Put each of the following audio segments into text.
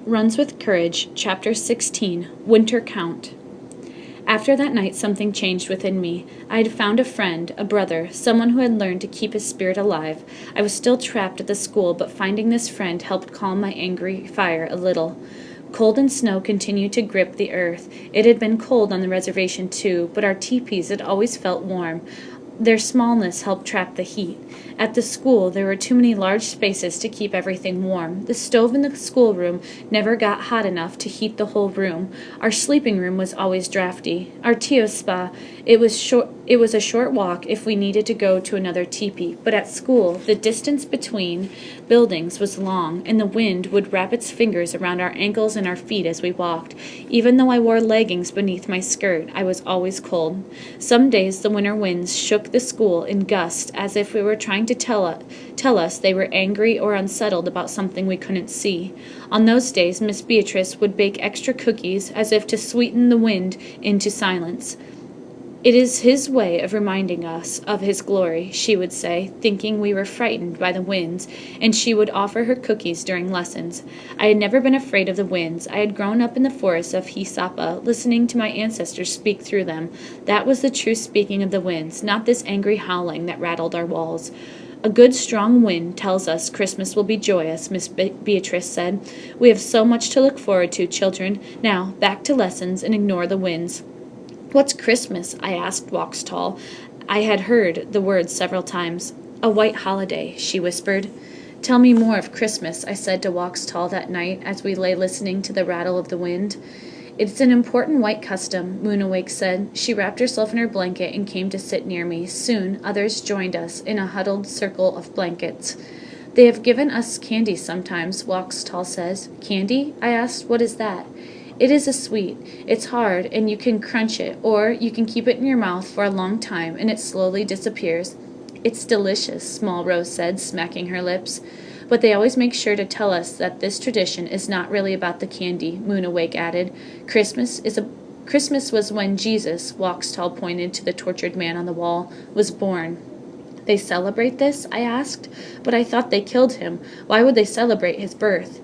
Runs with Courage, Chapter 16, Winter Count. After that night, something changed within me. I had found a friend, a brother, someone who had learned to keep his spirit alive. I was still trapped at the school, but finding this friend helped calm my angry fire a little. Cold and snow continued to grip the earth. It had been cold on the reservation, too, but our teepees had always felt warm. Their smallness helped trap the heat. At the school, there were too many large spaces to keep everything warm. The stove in the schoolroom never got hot enough to heat the whole room. Our sleeping room was always drafty. Our tio spa, it was a short walk if we needed to go to another teepee. But at school, the distance between buildings was long, and the wind would wrap its fingers around our ankles and our feet as we walked. Even though I wore leggings beneath my skirt, I was always cold. Some days the winter winds shook the school in gusts as if we were trying to tell us they were angry or unsettled about something we couldn't see. On those days, Miss Beatrice would bake extra cookies as if to sweeten the wind into silence. "It is his way of reminding us of his glory," she would say, thinking we were frightened by the winds, and she would offer her cookies during lessons. I had never been afraid of the winds. I had grown up in the forests of Hisapa, listening to my ancestors speak through them. That was the true speaking of the winds, not this angry howling that rattled our walls. "A good strong wind tells us Christmas will be joyous," Miss Beatrice said. "We have so much to look forward to, children. Now, back to lessons and ignore the winds." "What's Christmas?" I asked Waxtall. I had heard the word several times. "A white holiday," she whispered. "Tell me more of Christmas," I said to Waxtall that night as we lay listening to the rattle of the wind. "It's an important white custom," Moonawake said. She wrapped herself in her blanket and came to sit near me. Soon others joined us in a huddled circle of blankets. "They have given us candy sometimes," Waxtall says. "Candy?" I asked. "What is that?" "It is a sweet. It's hard, and you can crunch it, or you can keep it in your mouth for a long time, and it slowly disappears." "It's delicious," Small Rose said, smacking her lips. "But they always make sure to tell us that this tradition is not really about the candy," Moonawake added. Christmas was when Jesus," Waxtall pointed to the tortured man on the wall, "was born." "They celebrate this?" I asked. "But I thought they killed him. Why would they celebrate his birth?"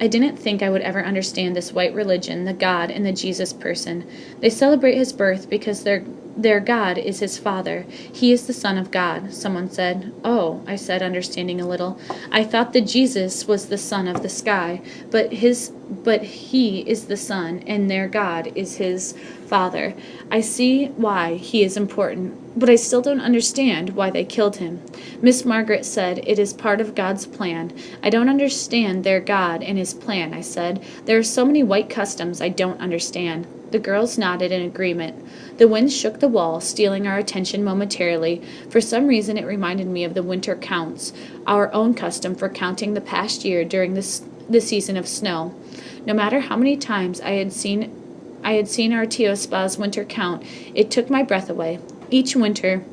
I didn't think I would ever understand this white religion, the God and the Jesus person. "They celebrate his birth because their God is his Father. He is the Son of God," someone said. "Oh," I said, understanding a little. "I thought that Jesus was the Son of the sky, but he is the Son, and their God is his Father. I see why he is important, but I still don't understand why they killed him." Miss Margaret said, "It is part of God's plan." "I don't understand their God and his plan," I said. "There are so many white customs I don't understand." The girls nodded in agreement. The wind shook the wall, stealing our attention momentarily. For some reason it reminded me of the winter counts, our own custom for counting the past year during the season of snow. No matter how many times I had seen our tio spa's winter count, it took my breath away. Each winter,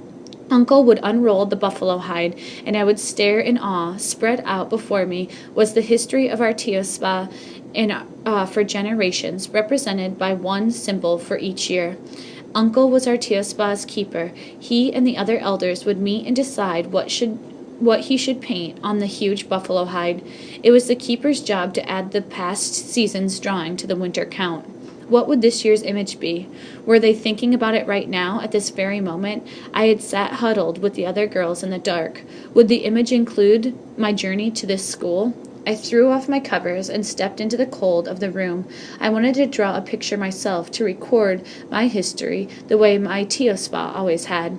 Uncle would unroll the buffalo hide, and I would stare in awe. Spread out before me was the history of our tio spa for generations, represented by one symbol for each year. Uncle was our tio spa's keeper. He and the other elders would meet and decide what he should paint on the huge buffalo hide. It was the keeper's job to add the past season's drawing to the winter count. What would this year's image be? Were they thinking about it right now, at this very moment? I had sat huddled with the other girls in the dark. Would the image include my journey to this school? I threw off my covers and stepped into the cold of the room. I wanted to draw a picture myself, to record my history the way my tio spa always had.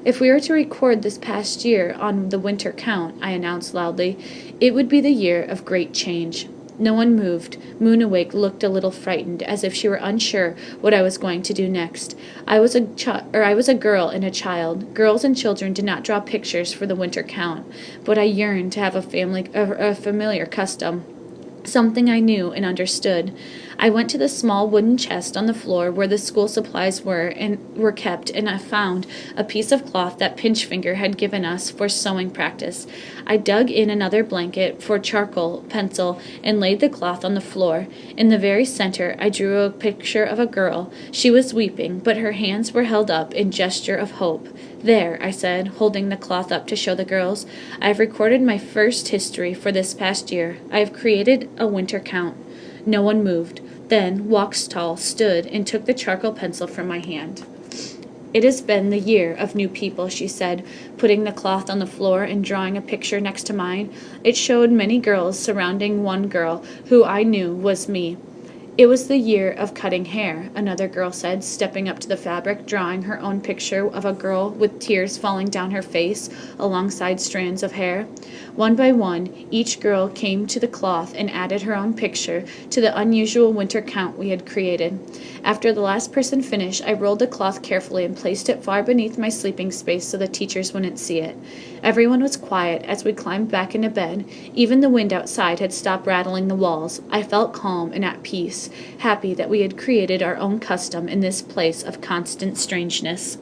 "If we were to record this past year on the winter count," I announced loudly, "it would be the year of great change." No one moved. Moonawake looked a little frightened, as if she were unsure what I was going to do next. I was a girl and a child. Girls and children did not draw pictures for the winter count, but I yearned to have a familiar custom, something I knew and understood. I went to the small wooden chest on the floor where the school supplies were kept, and I found a piece of cloth that Pinchfinger had given us for sewing practice. I dug in another blanket for charcoal pencil and laid the cloth on the floor. In the very center I drew a picture of a girl. She was weeping, but her hands were held up in gesture of hope. "There," I said, holding the cloth up to show the girls. "I have recorded my first history for this past year. I have created a winter count." No one moved. Then Waxtall stood and took the charcoal pencil from my hand. "It has been the year of new people," she said, putting the cloth on the floor and drawing a picture next to mine. It showed many girls surrounding one girl who I knew was me. "It was the year of cutting hair," another girl said, stepping up to the fabric, drawing her own picture of a girl with tears falling down her face alongside strands of hair. One by one, each girl came to the cloth and added her own picture to the unusual winter count we had created. After the last person finished, I rolled the cloth carefully and placed it far beneath my sleeping space so the teachers wouldn't see it. Everyone was quiet as we climbed back into bed. Even the wind outside had stopped rattling the walls. I felt calm and at peace, happy that we had created our own custom in this place of constant strangeness.